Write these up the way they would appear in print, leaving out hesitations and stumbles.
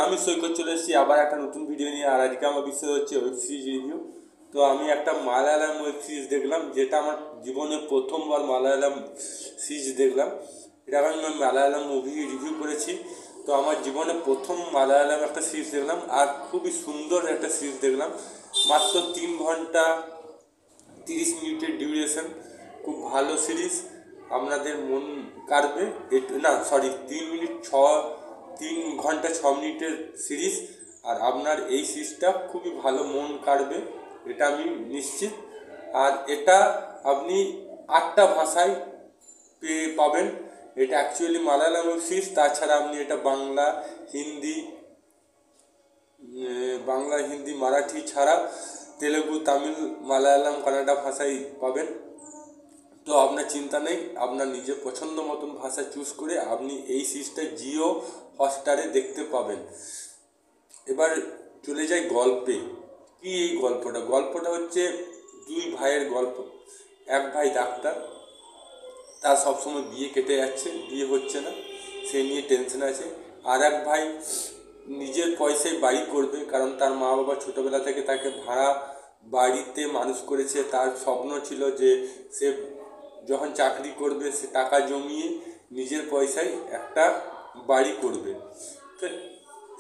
আমি সৈকত চলে এসেছি আবার একটা নতুন ভিডিও নিয়ে। আর আজকে আমার বিষয় হচ্ছে ওয়েব সিরিজ রিভিউ। তো আমি একটা মালায়ালাম ওয়েব সিরিজ দেখলাম, যেটা আমার জীবনে প্রথমবার মালায়ালাম সিরিজ দেখলাম। এটা আমি মালায়ালাম মুভি রিভিউ করেছি। তো আমার জীবনে প্রথম মালায়ালাম একটা সিরিজ দেখলাম, আর খুবই সুন্দর একটা সিরিজ দেখলাম। মাত্র 3 ঘন্টা 30 মিনিটের ডিউরেশন, খুব ভালো সিরিজ। আপনাদের মন কাড়বে। না সরি, 3 ঘন্টা 6 মিনিটের সিরিজ। আর আপনার এই সিরিজটা খুবই ভালো, মন কাড়বে, এটা আমি নিশ্চিত। আর এটা আপনি 8টা ভাষায় পাবেন। এটা অ্যাকচুয়ালি মালায়ালাম সিরিজ, তাছাড়া আপনি এটা বাংলা হিন্দি মারাঠি ছাড়া তেলেগু, তামিল, মালায়ালাম, কানাডা ভাষায় পাবেন। তো আপনার চিন্তা নেই, আপনার নিজের পছন্দ মতন ভাষা চুজ করে আপনি এই সিরিজটা জিও হটস্টারে দেখতে পাবেন। এবার চলে যাই গল্পে। কি এই গল্পটা হচ্ছে 2 ভাইয়ের গল্প। এক ভাই ডাক্তার, তার সবসময় বিয়ে কেটে যাচ্ছে, বিয়ে হচ্ছে না, সে নিয়ে টেনশন আছে। আর এক ভাই নিজের পয়সায় বাড়ি করবে, কারণ তার মা বাবা ছোটোবেলা থেকে তাকে ভাড়া বাড়িতে মানুষ করেছে। তার স্বপ্ন ছিল যে সে যখন চাকরি করবে সে টাকা জমিয়ে নিজের পয়সায় একটা বাড়ি করবে। তো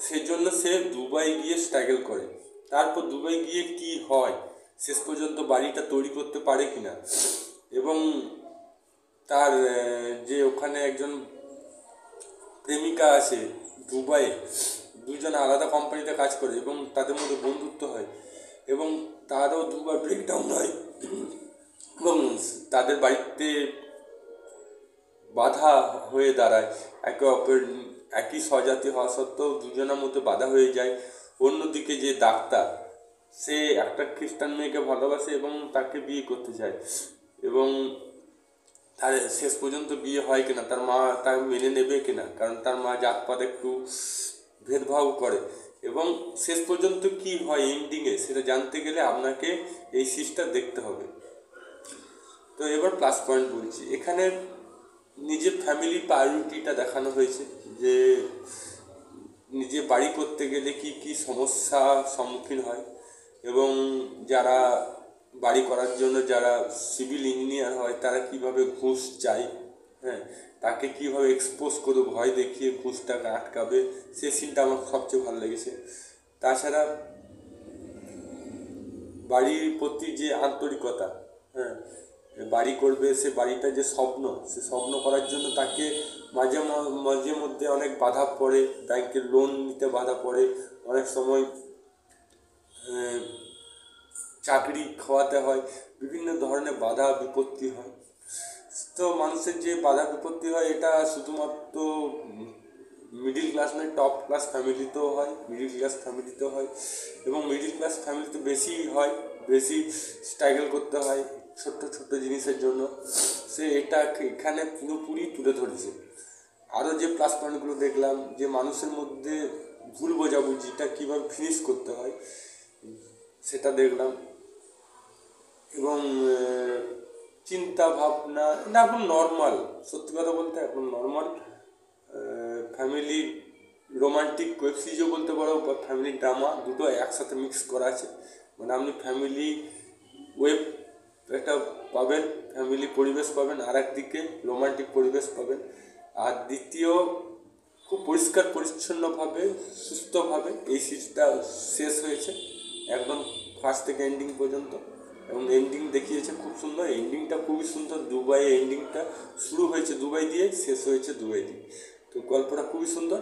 সেজন্য সে দুবাই গিয়ে স্ট্রাগল করে। তারপর দুবাই গিয়ে কি হয়, শেষ পর্যন্ত বাড়িটা তৈরি করতে পারে কিনা, এবং তার যে ওখানে একজন প্রেমিকা আছে দুবাইয়ে, দুজন আলাদা কোম্পানিতে কাজ করে এবং তাদের মধ্যে বন্ধুত্ব হয়, এবং তারও দুবার ব্রেকডাউন হয়, এবং তাদের বাড়িতে বাধা হয়ে দাঁড়ায়। একে অপর একই স্বজাতি হওয়া সত্ত্বেও দুজনের মধ্যে বাধা হয়ে যায়। অন্যদিকে যে ডাক্তার, সে একটা খ্রিস্টান মেয়েকে ভালোবাসে এবং তাকে বিয়ে করতে চায়, এবং তার শেষ পর্যন্ত বিয়ে হয় কিনা, তার মা তাকে মেনে নেবে কিনা, কারণ তার মা জাতপাত একটু ভেদভাব করে। এবং শেষ পর্যন্ত কি হয় এন্ডিংয়ে, সেটা জানতে গেলে আপনাকে এই সিরিজটা দেখতে হবে। তো এবার প্লাস পয়েন্ট বলছি। এখানে নিজের ফ্যামিলি প্রায়োরিটিটা দেখানো হয়েছে, যে নিজে বাড়ি করতে গেলে কি কি সমস্যা সম্মুখীন হয়, এবং যারা বাড়ি করার জন্য যারা সিভিল ইঞ্জিনিয়ার হয় তারা কিভাবে ঘুষ চায়, হ্যাঁ, তাকে কীভাবে এক্সপোজ করে ভয় দেখিয়ে ঘুষটাকে আটকাবে, সে সিনটা আমার সবচেয়ে ভালো লেগেছে। তাছাড়া বাড়ির প্রতি যে আন্তরিকতা, হ্যাঁ, বাড়ি করবে, সে বাড়িটা যে স্বপ্ন, সে স্বপ্ন করার জন্য তাকে মাঝে মধ্যে অনেক বাধা পড়ে, ব্যাংকের লোন নিতে বাধা পড়ে, অনেক সময় চাকরি খাওয়াতে হয়, বিভিন্ন ধরনের বাধা বিপত্তি হয়। তো মানুষের যে বাধা বিপত্তি হয়, এটা শুধুমাত্র মিডিল ক্লাস নয়, টপ ক্লাস ফ্যামিলিতেও হয়, মিডিল ক্লাস ফ্যামিলিতেও হয়, এবং মিডিল ক্লাস ফ্যামিলিতে বেশি হয়, বেশি স্ট্রাগল করতে হয় ছোট্ট ছোট্ট জিনিসের জন্য। সে এটা এখানে পুরোপুরি তুলে ধরেছে। আরও যে প্লাস পয়েন্টগুলো দেখলাম, যে মানুষের মধ্যে ভুল বোঝাবুঝিটা কীভাবে ফিনিশ করতে হয় সেটা দেখলাম, এবং চিন্তা ভাবনা না, এখন নর্মাল, সত্যি কথা বলতে এখন নর্মাল ফ্যামিলি রোমান্টিক ওয়েব সিরিজও বলতে পারো, বা ফ্যামিলি ড্রামা, দুটো একসাথে মিক্স করা আছে। মানে আপনি ফ্যামিলি ওয়েব একটা পাবেন, ফ্যামিলি পরিবেশ পাবেন, আর একদিকে রোমান্টিক পরিবেশ পাবেন। আর দ্বিতীয়, খুব পরিষ্কার পরিচ্ছন্নভাবে সুস্থভাবে এই সিরিজটা শেষ হয়েছে, একদম ফার্স্ট থেকে এন্ডিং পর্যন্ত, এবং এন্ডিং দেখিয়েছে খুব সুন্দর। এন্ডিংটা খুবই সুন্দর। দুবাই এন্ডিংটা শুরু হয়েছে দুবাই দিয়ে, শেষ হয়েছে দুবাই দিয়ে। তো গল্পটা খুবই সুন্দর।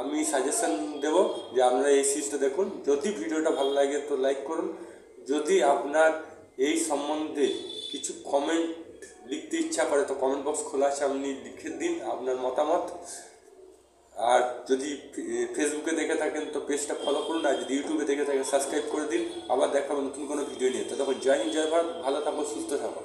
আমি সাজেশন দেব যে আপনারা এই সিরিজটা দেখুন। যদি ভিডিওটা ভালো লাগে তো লাইক করুন। যদি আপনার এই সম্বন্ধে কিছু কমেন্ট লিখতে ইচ্ছা করে তো কমেন্ট বক্স খোলা আছে, আপনি লিখে দিন আপনার মতামত। আর যদি ফেসবুকে দেখে থাকেন তো পেজটা ফলো করুন, আর যদি ইউটিউবে দেখে থাকেন সাবস্ক্রাইব করে দিন। আবার দেখাবো নতুন কোনো ভিডিও নিয়ে। ততক্ষণ জয় হিন্দ, জয় ভারত, ভালো থাকো, সুস্থ থাকো।